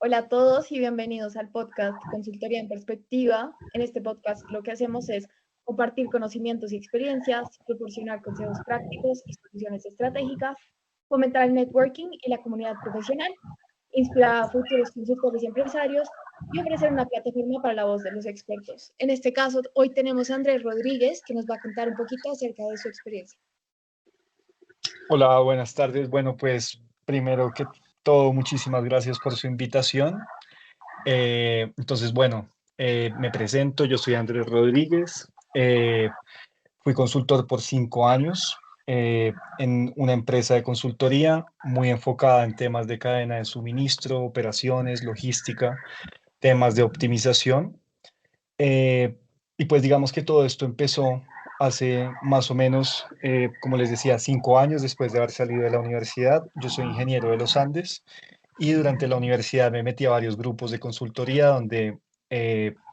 Hola a todos y bienvenidos al podcast Consultoría en Perspectiva. En este podcast lo que hacemos es compartir conocimientos y experiencias, proporcionar consejos prácticos y soluciones estratégicas, fomentar el networking y la comunidad profesional, inspirar a futuros consultores y empresarios y ofrecer una plataforma para la voz de los expertos. En este caso, hoy tenemos a Andrés Rodríguez que nos va a contar un poquito acerca de su experiencia. Hola, buenas tardes. Bueno, pues primero que todo, muchísimas gracias por su invitación. Entonces, bueno, me presento, yo soy Andrés Rodríguez, fui consultor por 5 años en una empresa de consultoría muy enfocada en temas de cadena de suministro, operaciones, logística, temas de optimización. Eh, y pues digamos que todo esto empezó hace más o menos, como les decía, 5 años después de haber salido de la universidad. Yo soy ingeniero de los Andes y durante la universidad me metí a varios grupos de consultoría donde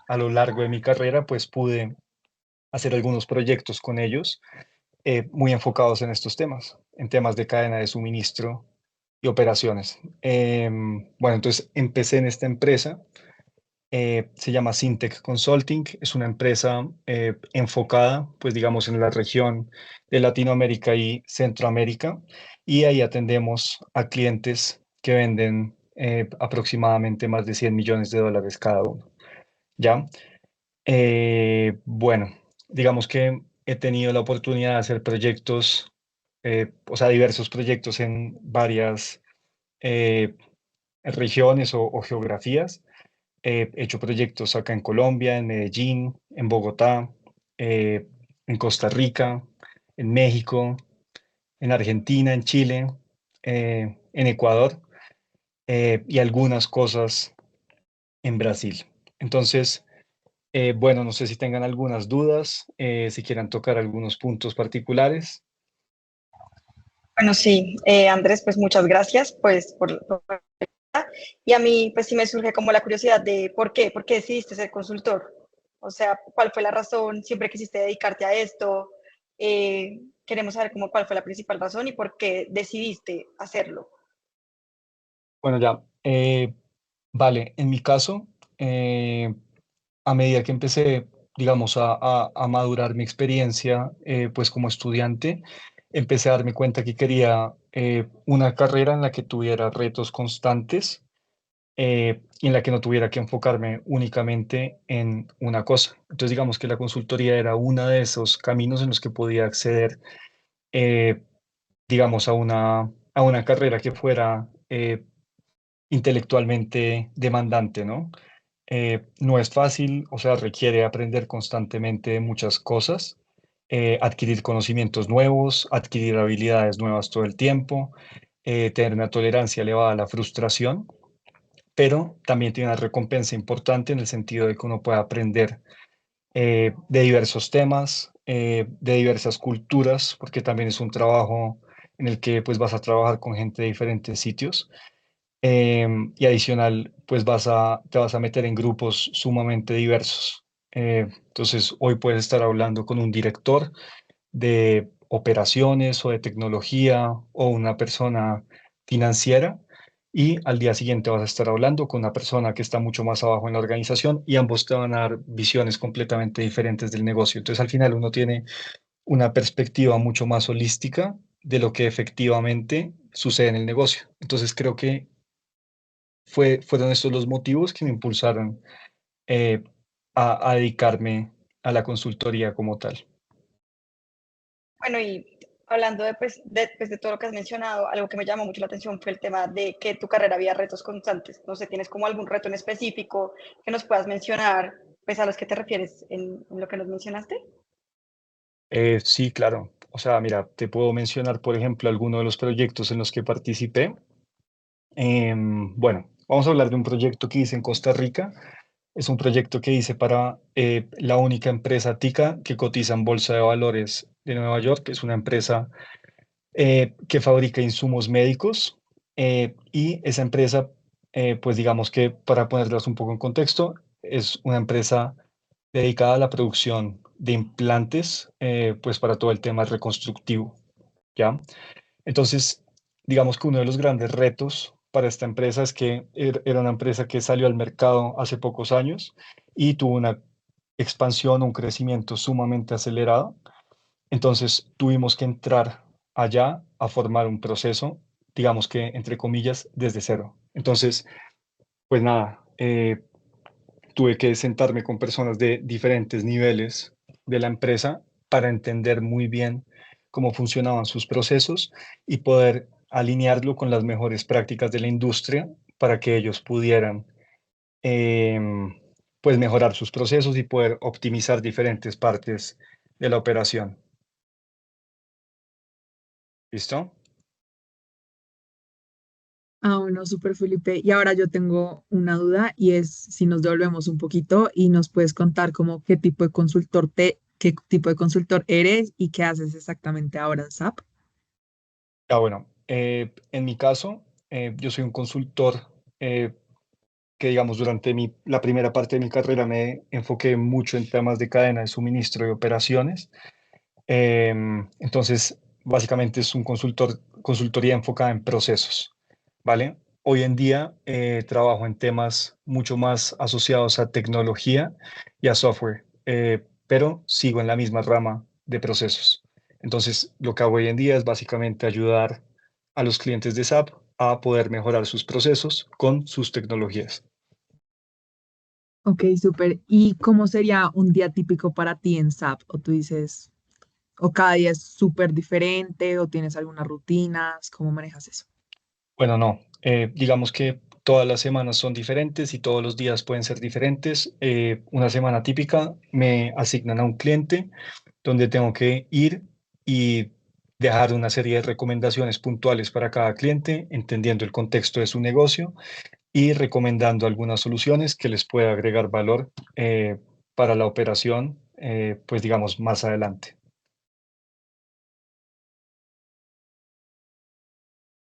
a lo largo de mi carrera pues pude hacer algunos proyectos con ellos muy enfocados en estos temas, en temas de cadena de suministro y operaciones. Bueno, entonces empecé en esta empresa, se llama Syntec Consulting, es una empresa enfocada, pues digamos, en la región de Latinoamérica y Centroamérica, y ahí atendemos a clientes que venden aproximadamente más de 100 millones de dólares cada uno, ¿ya? Bueno, digamos que he tenido la oportunidad de hacer proyectos, o sea, diversos proyectos en varias eh, regiones o geografías. He hecho proyectos acá en Colombia, en Medellín, en Bogotá, eh, en Costa Rica, en México, en Argentina, en Chile, en Ecuador y algunas cosas en Brasil. Entonces, bueno, no sé si tengan algunas dudas, si quieran tocar algunos puntos particulares. Bueno, sí, Andrés, pues muchas gracias pues por y a mí pues sí me surge como la curiosidad de por qué decidiste ser consultor, o sea, cuál fue la razón, siempre quisiste dedicarte a esto, queremos saber como cuál fue la principal razón y por qué decidiste hacerlo. Bueno, ya, vale, en mi caso, eh, a medida que empecé, digamos, a madurar mi experiencia, pues como estudiante, empecé a darme cuenta que quería una carrera en la que tuviera retos constantes y en la que no tuviera que enfocarme únicamente en una cosa. Entonces, digamos que la consultoría era uno de esos caminos en los que podía acceder, eh, digamos, a una carrera que fuera intelectualmente demandante, ¿no? No es fácil, o sea, requiere aprender constantemente muchas cosas, adquirir conocimientos nuevos, adquirir habilidades nuevas todo el tiempo, tener una tolerancia elevada a la frustración, pero también tiene una recompensa importante en el sentido de que uno puede aprender de diversos temas, de diversas culturas, porque también es un trabajo en el que pues vas a trabajar con gente de diferentes sitios. Y adicional, pues te vas a meter en grupos sumamente diversos. Entonces, hoy puedes estar hablando con un director de operaciones o de tecnología o una persona financiera y al día siguiente vas a estar hablando con una persona que está mucho más abajo en la organización y ambos te van a dar visiones completamente diferentes del negocio. Entonces, al final uno tiene una perspectiva mucho más holística de lo que efectivamente sucede en el negocio. Entonces, creo que fueron estos los motivos que me impulsaron eh, a dedicarme a la consultoría como tal. Bueno, y hablando pues, de todo lo que has mencionado, algo que me llamó mucho la atención fue el tema de que tu carrera había retos constantes. No sé, ¿tienes como algún reto en específico que nos puedas mencionar, pues a los que te refieres en lo que nos mencionaste? Sí, claro. O sea, mira, te puedo mencionar, por ejemplo, algunos de los proyectos en los que participé. Bueno, vamos a hablar de un proyecto que hice en Costa Rica. Es un proyecto que hice para la única empresa TICA que cotiza en Bolsa de Valores de Nueva York, que es una empresa que fabrica insumos médicos. Y esa empresa, pues digamos que para ponerlas un poco en contexto, es una empresa dedicada a la producción de implantes, pues para todo el tema reconstructivo, ¿ya? Entonces, digamos que uno de los grandes retos para esta empresa es que era una empresa que salió al mercado hace pocos años y tuvo una expansión, un crecimiento sumamente acelerado. Entonces tuvimos que entrar allá a formar un proceso, digamos que entre comillas, desde cero. Entonces, pues nada, tuve que sentarme con personas de diferentes niveles de la empresa para entender muy bien cómo funcionaban sus procesos y poder alinearlo con las mejores prácticas de la industria para que ellos pudieran pues mejorar sus procesos y poder optimizar diferentes partes de la operación. ¿Listo? Ah, bueno, súper Felipe. Y ahora yo tengo una duda y es si nos devolvemos un poquito y nos puedes contar como qué tipo de consultor eres y qué haces exactamente ahora en SAP. Bueno, en mi caso, yo soy un consultor que, digamos, durante la primera parte de mi carrera me enfoqué mucho en temas de cadena de suministro y operaciones. Entonces, básicamente es un consultoría enfocada en procesos, ¿vale? Hoy en día trabajo en temas mucho más asociados a tecnología y a software, pero sigo en la misma rama de procesos. Entonces, lo que hago hoy en día es básicamente ayudar a los clientes de SAP a poder mejorar sus procesos con sus tecnologías. Ok, súper. ¿Y cómo sería un día típico para ti en SAP? O tú dices, o cada día es súper diferente, o tienes algunas rutinas, ¿cómo manejas eso? Bueno, no. Digamos que todas las semanas son diferentes y todos los días pueden ser diferentes. Una semana típica me asignan a un cliente donde tengo que ir y dejar una serie de recomendaciones puntuales para cada cliente, entendiendo el contexto de su negocio y recomendando algunas soluciones que les pueda agregar valor para la operación, pues digamos, más adelante.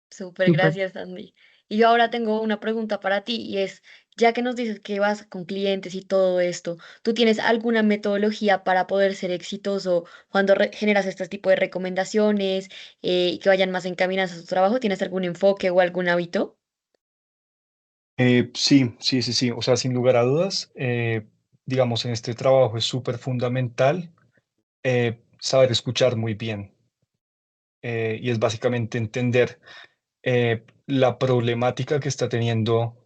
Súper, Súper. gracias, Andy. Y yo ahora tengo una pregunta para ti y es, ya que nos dices que vas con clientes y todo esto, ¿tú tienes alguna metodología para poder ser exitoso cuando generas este tipo de recomendaciones y que vayan más encaminadas a tu trabajo? ¿Tienes algún enfoque o algún hábito? Sí, sí, sí, sí. O sea, sin lugar a dudas, digamos, en este trabajo es súper fundamental saber escuchar muy bien y es básicamente entender la problemática que está teniendo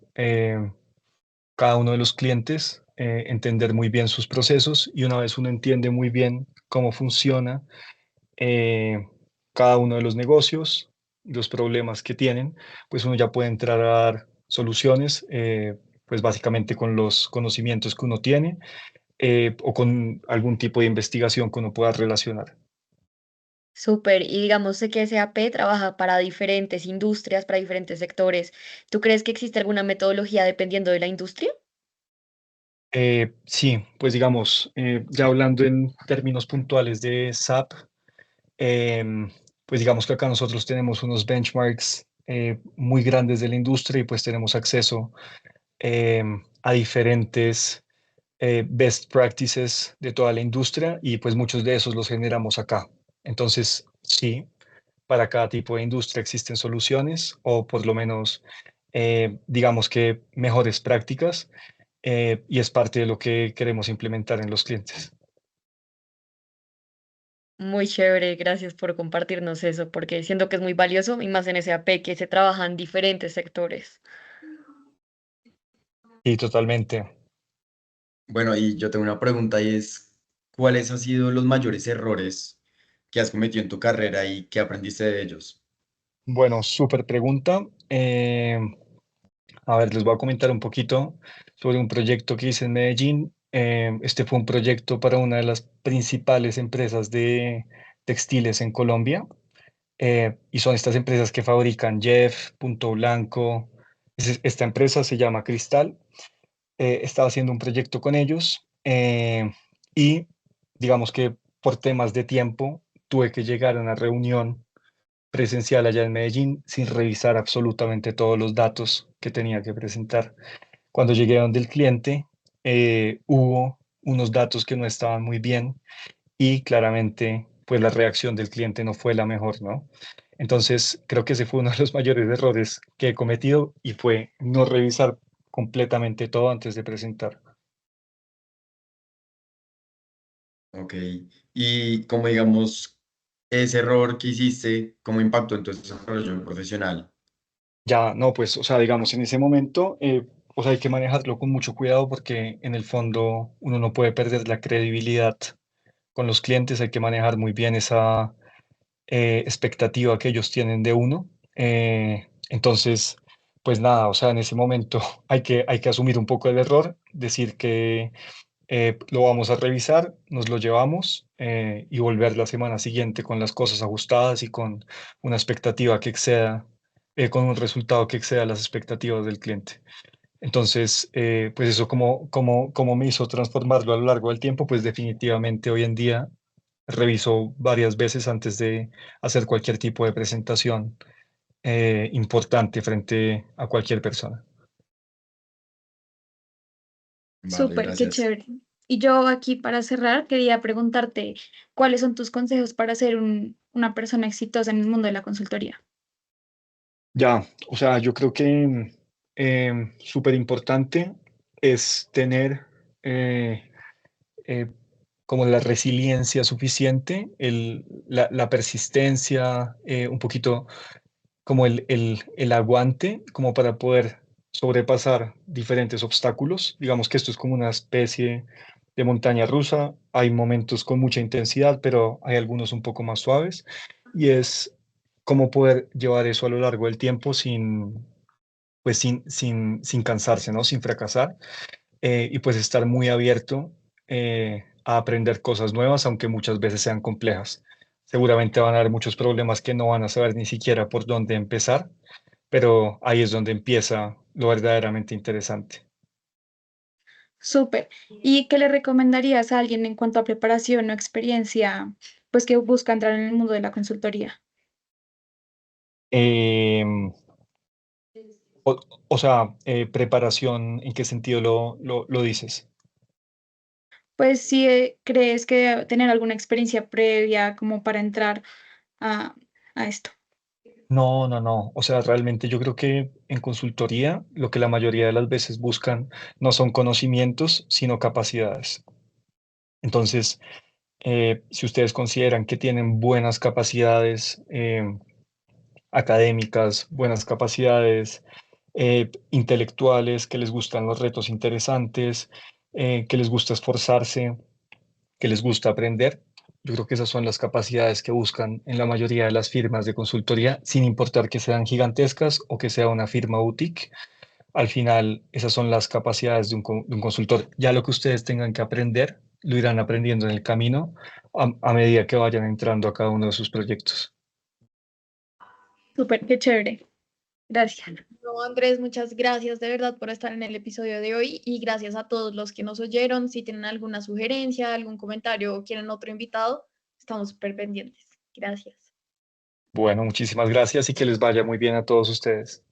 cada uno de los clientes, entender muy bien sus procesos y una vez uno entiende muy bien cómo funciona eh, cada uno de los negocios, los problemas que tienen, pues uno ya puede entrar a dar soluciones, pues básicamente con los conocimientos que uno tiene o con algún tipo de investigación que uno pueda relacionar. Súper, y digamos, sé que SAP trabaja para diferentes industrias, para diferentes sectores. ¿Tú crees que existe alguna metodología dependiendo de la industria? Sí, pues digamos, ya hablando en términos puntuales de SAP, em, pues digamos que acá nosotros tenemos unos benchmarks muy grandes de la industria y pues tenemos acceso a diferentes best practices de toda la industria y pues muchos de esos los generamos acá. Entonces, sí, para cada tipo de industria existen soluciones o por lo menos, digamos que mejores prácticas y es parte de lo que queremos implementar en los clientes. Muy chévere, gracias por compartirnos eso, porque siento que es muy valioso y más en SAP que se trabaja en diferentes sectores. Y totalmente. Bueno, y yo tengo una pregunta y es, ¿cuáles han sido los mayores errores que has cometido en tu carrera y qué aprendiste de ellos? Bueno, súper pregunta. A ver, les voy a comentar un poquito sobre un proyecto que hice en Medellín. Este fue un proyecto para una de las principales empresas de textiles en Colombia. Y son estas empresas que fabrican Jeff, Punto Blanco. Esta empresa se llama Cristal. Estaba haciendo un proyecto con ellos y digamos que por temas de tiempo tuve que llegar a una reunión presencial allá en Medellín sin revisar absolutamente todos los datos que tenía que presentar. Cuando llegué donde el cliente, hubo unos datos que no estaban muy bien y claramente pues la reacción del cliente no fue la mejor, ¿no? Entonces, creo que ese fue uno de los mayores errores que he cometido y fue no revisar completamente todo antes de presentar. Ok. Y como digamos, ese error que hiciste, ¿cómo impactó en tu desarrollo profesional? Ya, no, pues, o sea, digamos, en ese momento, o sea, hay que manejarlo con mucho cuidado porque en el fondo uno no puede perder la credibilidad con los clientes, hay que manejar muy bien esa expectativa que ellos tienen de uno. Entonces, pues nada, o sea, en ese momento hay que asumir un poco el error, decir que lo vamos a revisar, nos lo llevamos y volver la semana siguiente con las cosas ajustadas y con una expectativa que exceda, con un resultado que exceda las expectativas del cliente. Entonces, pues eso como me hizo transformarlo a lo largo del tiempo, pues definitivamente hoy en día reviso varias veces antes de hacer cualquier tipo de presentación importante frente a cualquier persona. Vale, Súper, qué gracias. chévere. Y yo aquí para cerrar quería preguntarte, ¿cuáles son tus consejos para ser una persona exitosa en el mundo de la consultoría? Ya, o sea, yo creo que súper importante es tener eh, como la resiliencia suficiente, la persistencia, un poquito como el aguante, como para poder sobrepasar diferentes obstáculos. Digamos que esto es como una especie de montaña rusa. Hay momentos con mucha intensidad, pero hay algunos un poco más suaves. Y es cómo poder llevar eso a lo largo del tiempo sin cansarse, ¿no? Sin fracasar. Y pues estar muy abierto a aprender cosas nuevas, aunque muchas veces sean complejas. Seguramente van a haber muchos problemas que no van a saber ni siquiera por dónde empezar, pero ahí es donde empieza lo verdaderamente interesante. Súper. ¿Y qué le recomendarías a alguien en cuanto a preparación o experiencia, pues que busca entrar en el mundo de la consultoría? Em, o, o sea, preparación, ¿en qué sentido lo dices? Pues si crees que tener alguna experiencia previa como para entrar a, a esto. No, no, no. O sea, realmente yo creo que en consultoría lo que la mayoría de las veces buscan no son conocimientos, sino capacidades. Entonces, si ustedes consideran que tienen buenas capacidades académicas, buenas capacidades intelectuales, que les gustan los retos interesantes, que les gusta esforzarse, que les gusta aprender, yo creo que esas son las capacidades que buscan en la mayoría de las firmas de consultoría, sin importar que sean gigantescas o que sea una firma boutique. Al final, esas son las capacidades de un consultor. Ya lo que ustedes tengan que aprender, lo irán aprendiendo en el camino a medida que vayan entrando a cada uno de sus proyectos. Súper, qué chévere. Gracias. No, Andrés, muchas gracias de verdad por estar en el episodio de hoy y gracias a todos los que nos oyeron. Si tienen alguna sugerencia, algún comentario o quieren otro invitado, estamos súper pendientes. Gracias. Bueno, muchísimas gracias y que les vaya muy bien a todos ustedes.